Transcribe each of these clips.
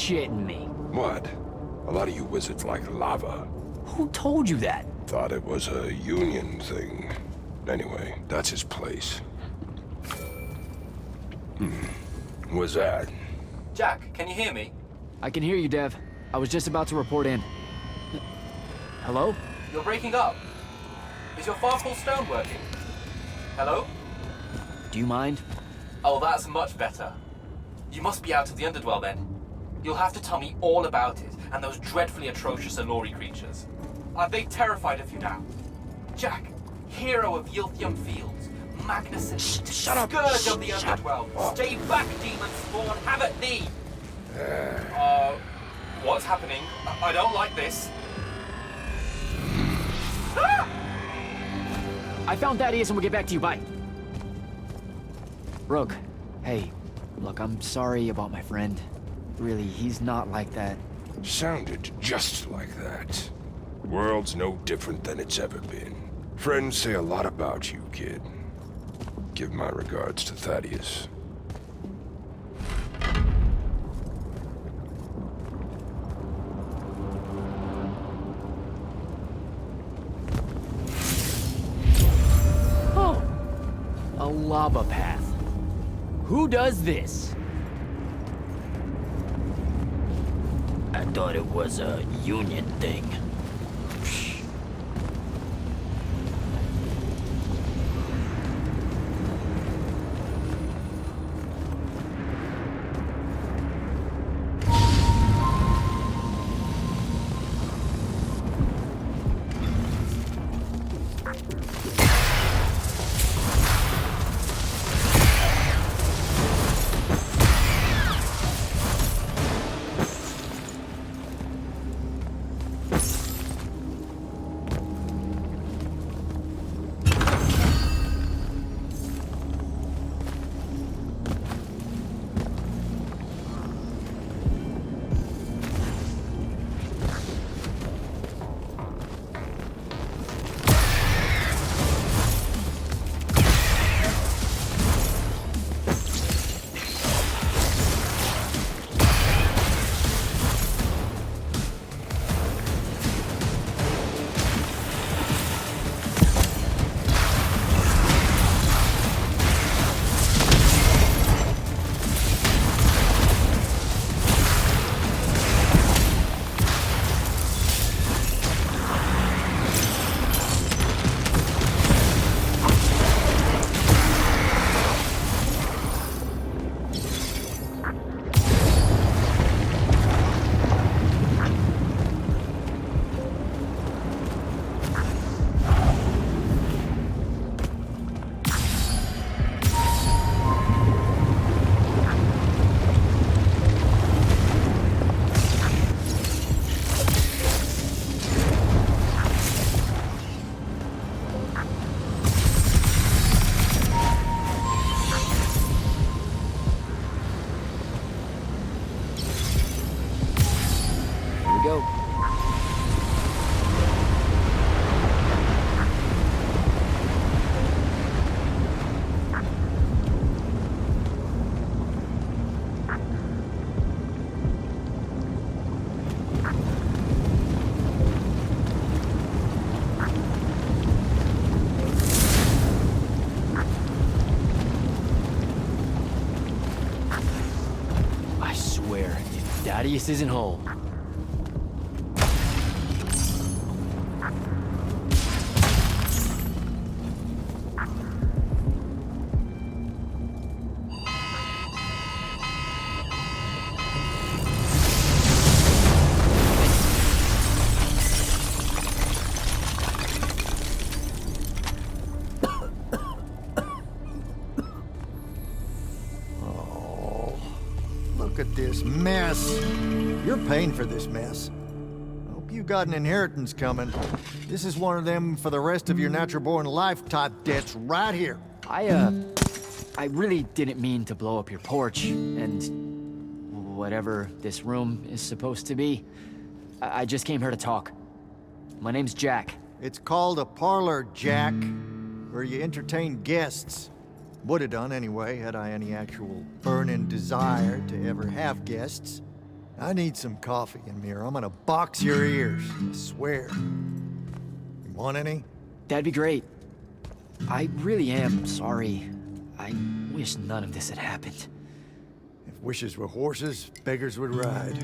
shitting me. What? A lot of you wizards like lava. Who told you that? Thought it was a union thing. Anyway, that's his place. What's that? Jack, can you hear me? I can hear you, Dev. I was just about to report in. Hello? You're breaking up. Is your fast-pull stone working? Hello? Do you mind? Oh, that's much better. You must be out of the Underdwell then. You'll have to tell me all about it, and those dreadfully atrocious Alori creatures. Are they terrified of you now? Jack, hero of Yilthium Fields, magnificent, Shut up! scourge of the Underdwell, stay back, demon spawn, have at thee! What's happening? I don't like this. Ah! I found Thaddeus and we'll get back to you, bye. Rogue, hey, look, I'm sorry about my friend. Really, he's not like that. Sounded just like that. World's no different than it's ever been. Friends say a lot about you, kid. Give my regards to Thaddeus. Oh! A lava path. Who does this? I thought it was a union thing. Go. I swear, if Thaddeus isn't home. Look at this mess. You're paying for this mess. Hope you got an inheritance coming. This is one of them for the rest of your natural-born life type debts right here. I really didn't mean to blow up your porch, and whatever this room is supposed to be. I just came here to talk. My name's Jack. It's called a parlor, Jack, where you entertain guests. Would have done anyway, had I any actual burning desire to ever have guests. I need some coffee, Amir. I'm gonna box your ears, I swear. You want any? That'd be great. I really am sorry. I wish none of this had happened. If wishes were horses, beggars would ride.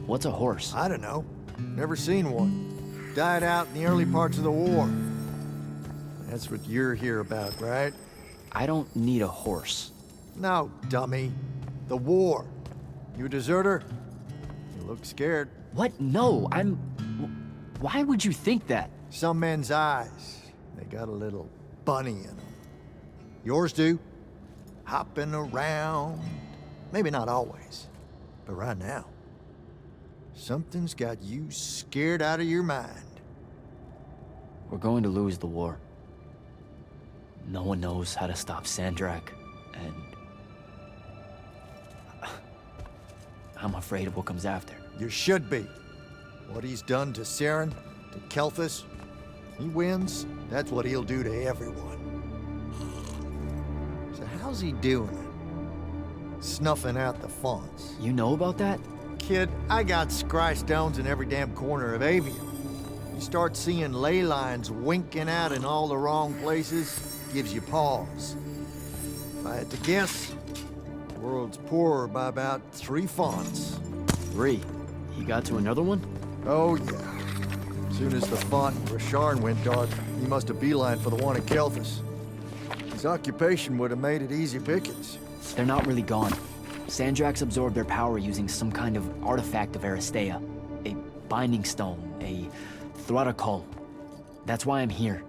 What's a horse? I don't know. Never seen one. Died out in the early parts of the war. That's what you're here about, right? I don't need a horse. No, dummy. The war. You a deserter? You look scared. What? No, Why would you think that? Some men's eyes, they got a little bunny in them. Yours do. Hopping around. Maybe not always, but right now. Something's got you scared out of your mind. We're going to lose the war. No one knows how to stop Sandrak, and I'm afraid of what comes after. You should be. What he's done to Saren, to Kelthus, he wins, that's what he'll do to everyone. So how's he doing it? Snuffing out the fonts. You know about that? Kid, I got scry stones in every damn corner of Aveum. You start seeing ley lines winking out in all the wrong places, gives you pause. If I had to guess, the world's poorer by about 3 fonts. 3. He got to another one? Oh, yeah. As soon as the font in Rasharn went dark, he must have beelined for the one at Kelthus. His occupation would have made it easy pickings. They're not really gone. Sandrax absorbed their power using some kind of artifact of Aristea. A binding stone, a Throttacol. That's why I'm here.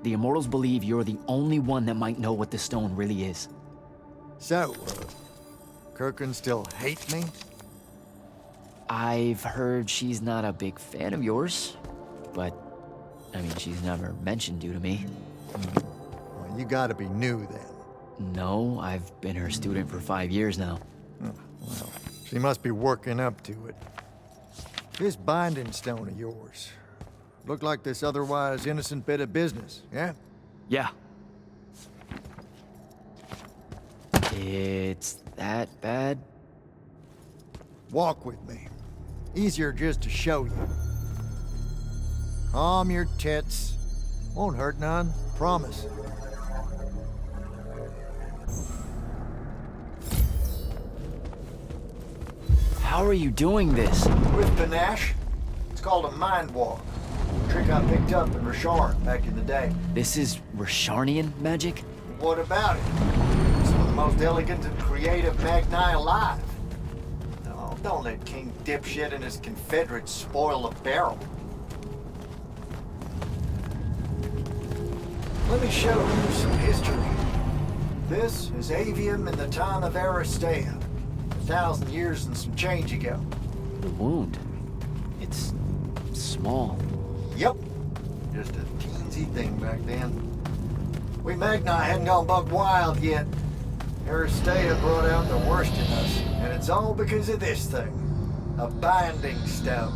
The Immortals believe you're the only one that might know what this stone really is. So, Kirkin still hate me? I've heard she's not a big fan of yours, but, I mean, she's never mentioned you to me. Well, you gotta be new then. No, I've been her student for 5 years now. Well, she must be working up to it. This binding stone of yours. Look like this otherwise innocent bit of business, yeah? Yeah. It's that bad? Walk with me. Easier just to show you. Calm your tits. Won't hurt none, promise. How are you doing this? With panache. It's called a mind walk. A trick I picked up in Rasharn back in the day. This is Rasharnian magic? What about it? Some of the most elegant and creative Magni alive. No, don't let King Dipshit and his Confederates spoil the barrel. Let me show you some history. This is Aveum in the time of Aristea. 1,000 years and some change ago. The wound. It's small. Yep. Just a teensy thing back then. We Magni hadn't gone buck wild yet. Aristea brought out the worst in us, and it's all because of this thing. A binding stone.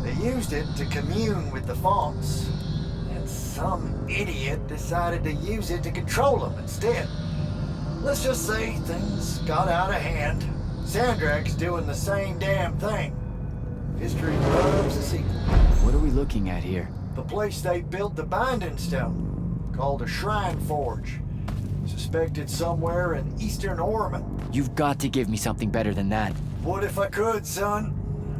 They used it to commune with the fonts, and some idiot decided to use it to control them instead. Let's just say things got out of hand. Sandrak's doing the same damn thing. History loves a sequel. What are we looking at here? The place they built the binding stone, called a shrine forge. Suspected somewhere in eastern Orman. You've got to give me something better than that. What if I could, son?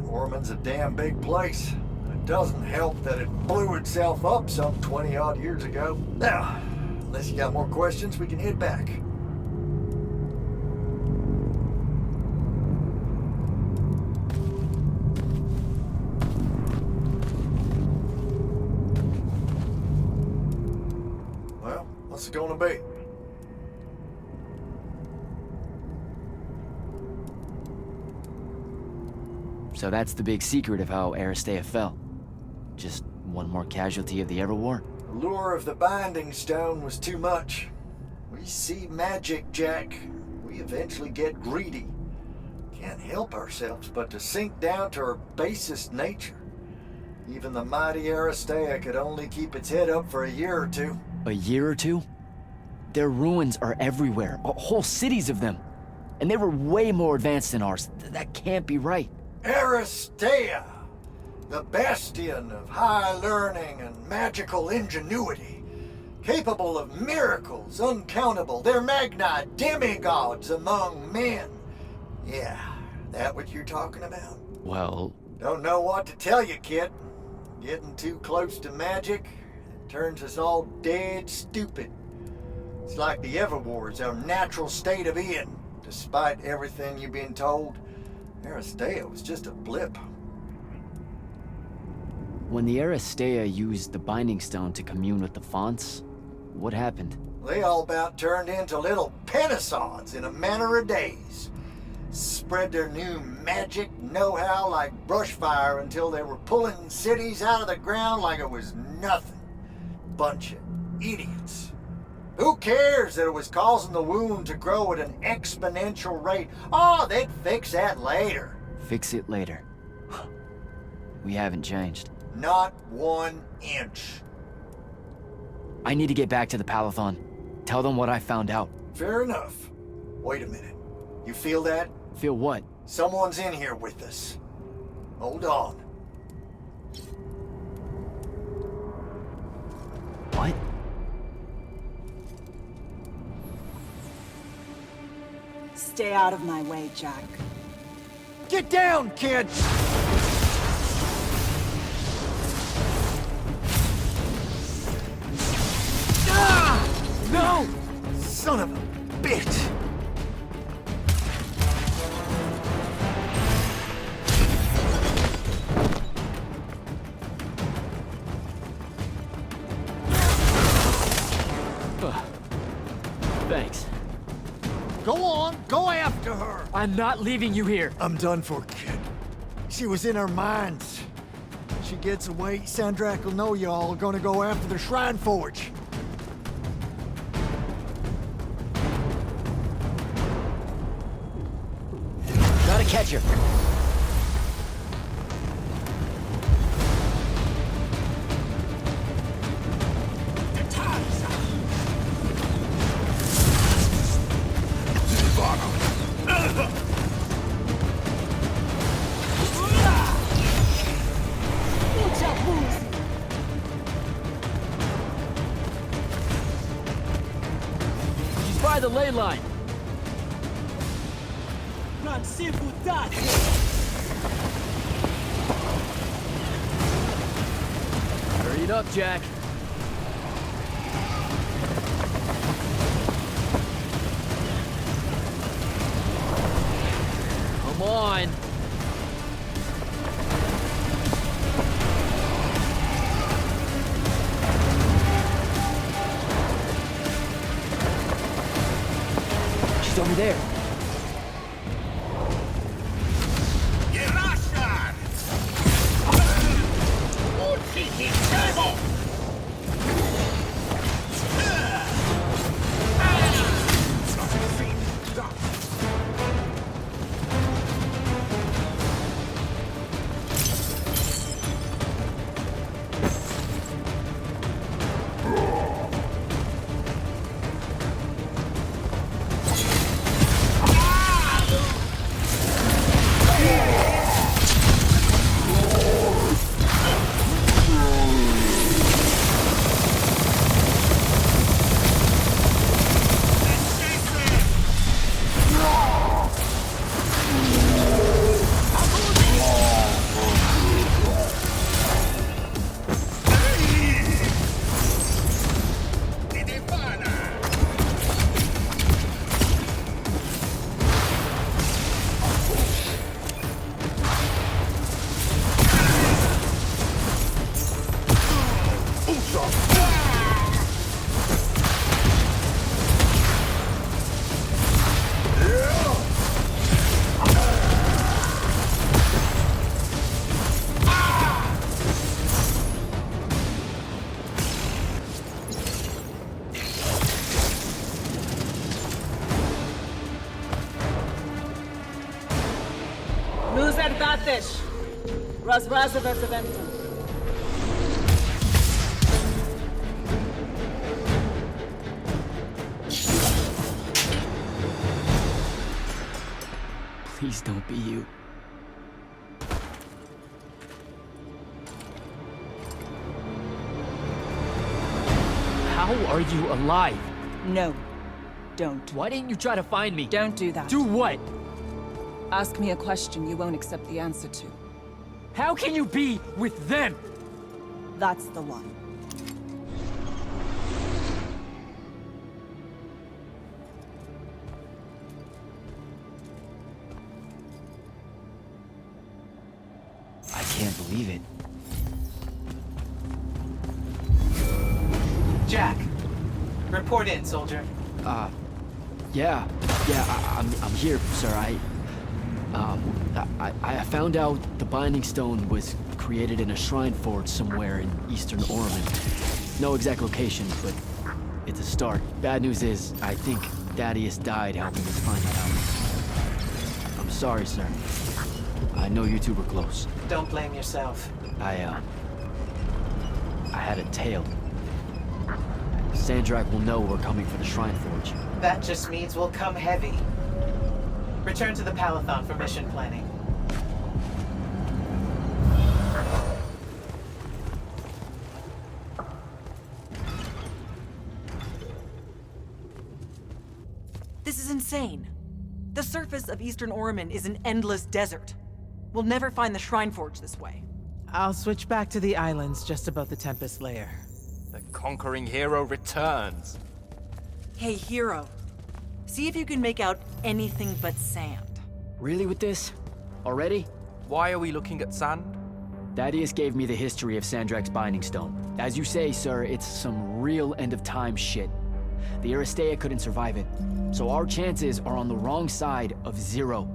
Orman's a damn big place. It doesn't help that it blew itself up some 20-odd years ago. Now, unless you got more questions, we can head back. Well, what's it gonna be? So that's the big secret of how Aristea fell. Just one more casualty of the Everwar. The lure of the binding stone was too much. We see magic, Jack. We eventually get greedy. Can't help ourselves but to sink down to our basest nature. Even the mighty Aristea could only keep its head up for a year or two. A year or two? Their ruins are everywhere, whole cities of them. And they were way more advanced than ours. That can't be right. Aristea, the bastion of high learning and magical ingenuity, capable of miracles uncountable. They're magni demigods among men. Yeah, that what you're talking about? Well, Don't know what to tell you, kid. Getting too close to magic turns us all dead stupid. It's like the Everwards, our natural state of being. Despite everything you've been told, Aristea was just a blip. when the Aristea used the Binding Stone to commune with the fonts, what happened? They all about turned into little penisods in a matter of days. Spread their new magic know-how like brushfire until they were pulling cities out of the ground like it was nothing. Bunch of idiots. Who cares that it was causing the wound to grow at an exponential rate? Oh, they'd fix that later. Fix it later. We haven't changed. Not 1 inch. I need to get back to the Palathon. Tell them what I found out. Fair enough. Wait a minute. You feel that? Feel what? Someone's in here with us. Hold on. What? Stay out of my way, Jack. Get down, kid! Ah! No! Son of a bitch! Thanks. Go on, go after her! I'm not leaving you here. I'm done for, kid. She was in our minds. She gets away, Sandrak will know y'all are gonna go after the Shrine Forge. Gotta catch her. She's by the ley line. Hurry it up, Jack. Come on. She's over there. Nu zerdatesh. Razrazavezaventum. Please don't be you. How are you alive? No, don't. Why didn't you try to find me? Don't do that. Do what? Ask me a question you won't accept the answer to. How can you be with them? That's the one. I can't believe it. Jack, report in, soldier. Yeah, I'm here, sir. I found out the Binding Stone was created in a shrine forge somewhere in eastern Orman. No exact location, but it's a start. Bad news is, I think Thaddeus died helping us find it out. I'm sorry, sir. I know you two were close. Don't blame yourself. I had a tail. Sandrak will know we're coming for the shrine forge. That just means we'll come heavy. Return to the Palathon for mission planning. This is insane. The surface of Eastern Orman is an endless desert. We'll never find the Shrine Forge this way. I'll switch back to the islands just above the Tempest Lair. The conquering hero returns. Hey, hero. See if you can make out anything but sand. Really with this? Already? Why are we looking at sand? Thaddeus gave me the history of Sandrak's Binding Stone. As you say, sir, it's some real end-of-time shit. The Aristea couldn't survive it, so our chances are on the wrong side of 0.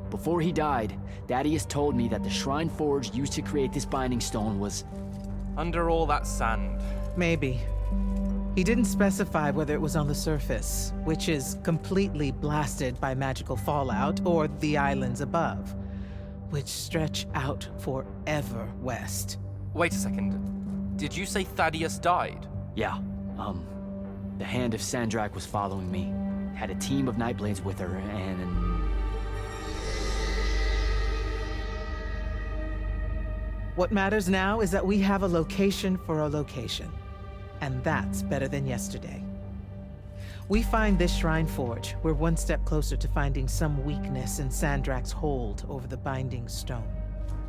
Before he died, Thaddeus told me that the Shrine Forge used to create this Binding Stone was... Under all that sand. Maybe. He didn't specify whether it was on the surface, which is completely blasted by magical fallout, or the islands above, which stretch out forever west. Wait a second. Did you say Thaddeus died? Yeah, the Hand of Sandrak was following me. Had a team of Nightblades with her, and... What matters now is that we have a location for a location. And that's better than yesterday. We find this Shrine Forge, we're one step closer to finding some weakness in Sandrak's hold over the Binding Stone.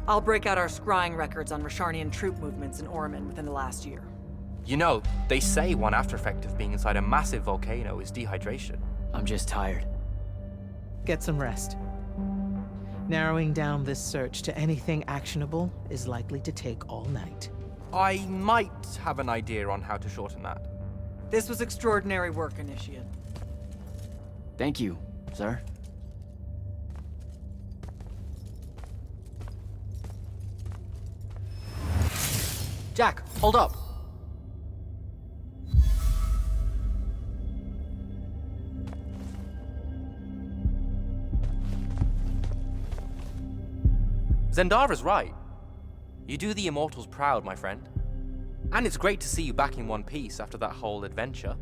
I'll break out our scrying records on Rasharnian troop movements in Orman within the last year. You know, they say one after effect of being inside a massive volcano is dehydration. I'm just tired. Get some rest. Narrowing down this search to anything actionable is likely to take all night. I might have an idea on how to shorten that. This was extraordinary work, Initiate. Thank you, sir. Jack, hold up! Zendara's right. You do the Immortals proud, my friend. And it's great to see you back in one piece after that whole adventure.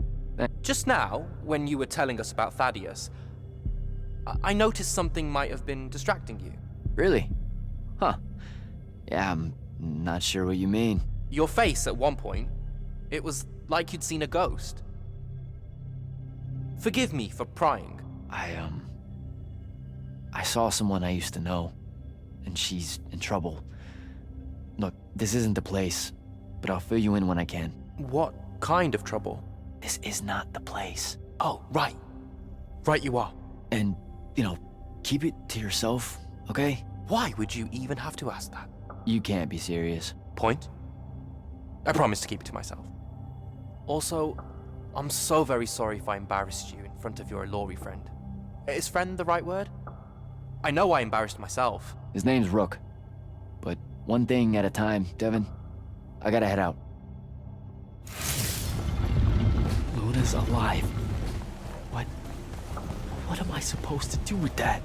Just now, when you were telling us about Thaddeus, I noticed something might have been distracting you. Really? Huh. Yeah, I'm not sure what you mean. Your face at one point, it was like you'd seen a ghost. Forgive me for prying. I saw someone I used to know, and she's in trouble. Look, this isn't the place, but I'll fill you in when I can. What kind of trouble? This is not the place. Oh, right. Right you are. And, you know, keep it to yourself, okay? Why would you even have to ask that? You can't be serious. Point? I promise to keep it to myself. Also, I'm so very sorry if I embarrassed you in front of your Ilori friend. Is friend the right word? I know I embarrassed myself. His name's Rook. But one thing at a time, Devin. I gotta head out. Luna's alive. What am I supposed to do with that?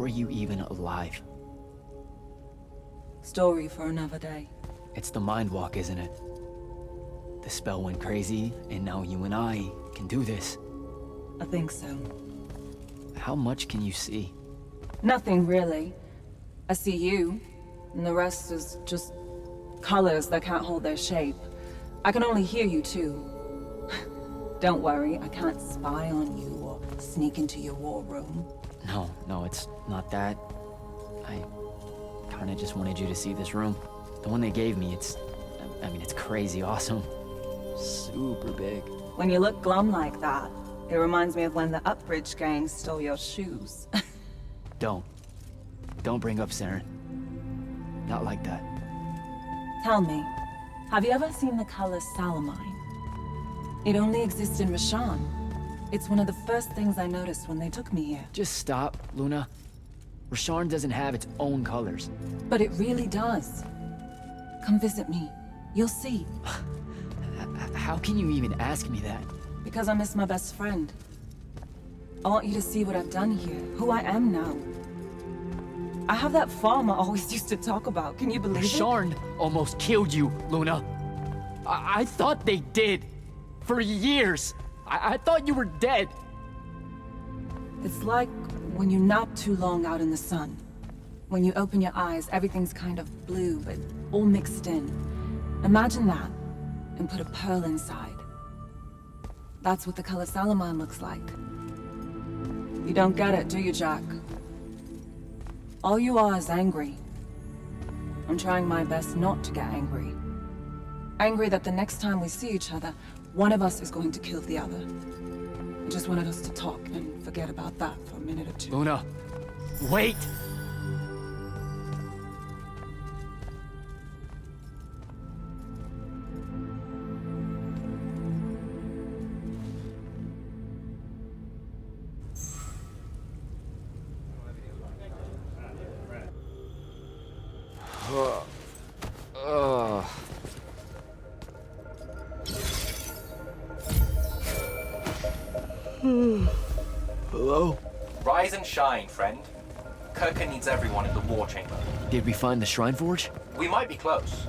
are you even alive? Story for another day. It's the mind walk, isn't it? The spell went crazy, and now you and I can do this. I think so. How much can you see? Nothing really. I see you, and the rest is just colors that can't hold their shape. I can only hear you too. Don't worry, I can't spy on you or sneak into your war room. No, it's not that. I kinda just wanted you to see this room. The one they gave me, it's crazy awesome. Super big. When you look glum like that, it reminds me of when the Upbridge gang stole your shoes. Don't bring up Saren. Not like that. Tell me, have you ever seen the color Salamine? It only exists in Rashan. It's one of the first things I noticed when they took me here. Just stop, Luna. Rasharn doesn't have its own colors. But it really does. Come visit me. You'll see. How can you even ask me that? Because I miss my best friend. I want you to see what I've done here, who I am now. I have that farm I always used to talk about. Can you believe it? Rasharn almost killed you, Luna. I thought they did. For years. I thought you were dead. It's like when you nap too long out in the sun. When you open your eyes, everything's kind of blue, but all mixed in. Imagine that, and put a pearl inside. That's what the color Salamine looks like. You don't get it, do you, Jack? All you are is angry. I'm trying my best not to get angry. Angry that the next time we see each other, one of us is going to kill the other. I just wanted us to talk and forget about that for a minute or two. Luna, wait! Hello? Rise and shine, friend. Kirka needs everyone in the war chamber. Did we find the Shrine Forge? We might be close.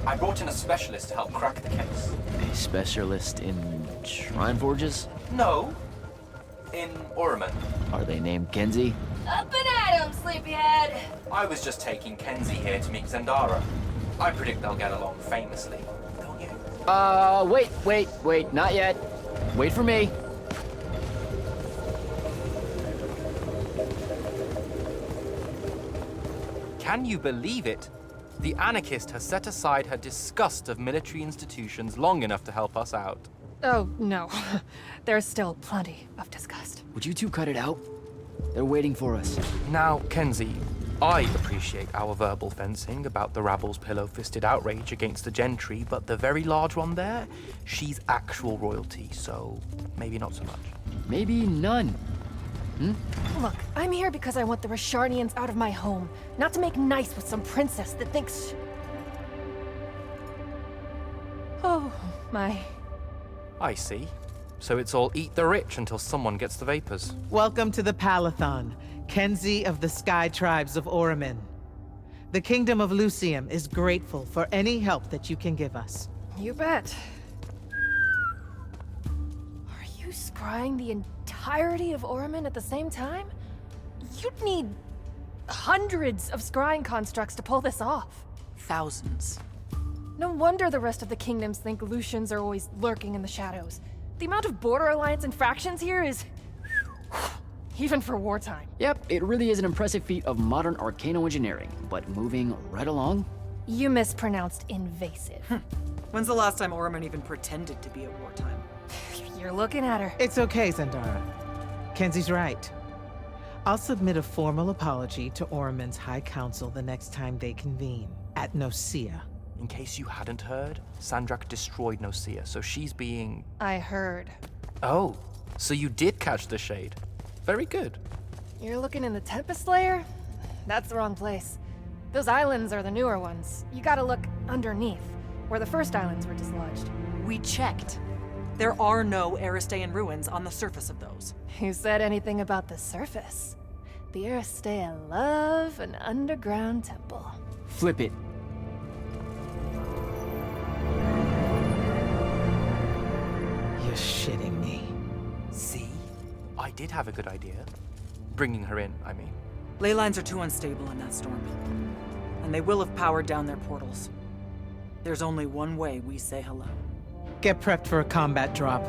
I brought in a specialist to help crack the case. A specialist in Shrine Forges? No. In Orman. Are they named Kenzie? Up and at 'em, sleepyhead! I was just taking Kenzie here to meet Zendara. I predict they'll get along famously, don't you? Wait, not yet. Wait for me. Can you believe it? The anarchist has set aside her disgust of military institutions long enough to help us out. Oh, no. There's still plenty of disgust. Would you two cut it out? They're waiting for us. Now, Kenzie, I appreciate our verbal fencing about the rabble's pillow-fisted outrage against the gentry, but the very large one there, she's actual royalty, so maybe not so much. Maybe none. Look, I'm here because I want the Rasharnians out of my home, not to make nice with some princess that thinks... Oh, my... I see. So it's all eat the rich until someone gets the vapors. Welcome to the Palathon, Kenzie of the Sky Tribes of Oramin. The Kingdom of Lucium is grateful for any help that you can give us. You bet. Are you scrying the entirety of Oramin at the same time? You'd need hundreds of scrying constructs to pull this off. Thousands. No wonder the rest of the kingdoms think Lucians are always lurking in the shadows. The amount of border alliance and factions here is... even for wartime. Yep, it really is an impressive feat of modern arcano engineering, but moving right along? You mispronounced invasive. When's the last time Orman even pretended to be at wartime? You're looking at her. It's okay, Zendara. Kenzie's right. I'll submit a formal apology to Oramin's High Council the next time they convene, at Nosea. In case you hadn't heard, Sandrak destroyed Nosea, so she's being... I heard. Oh, so you did catch the shade. Very good. You're looking in the Tempest Layer? That's the wrong place. Those islands are the newer ones. You gotta look underneath, where the first islands were dislodged. We checked. There are no Aristean ruins on the surface of those. Who said anything about the surface? The Aristea love an underground temple. Flip it. You're shitting me. See? I did have a good idea. Bringing her in, I mean. Ley lines are too unstable in that storm. And they will have powered down their portals. There's only one way we say hello. Get prepped for a combat drop.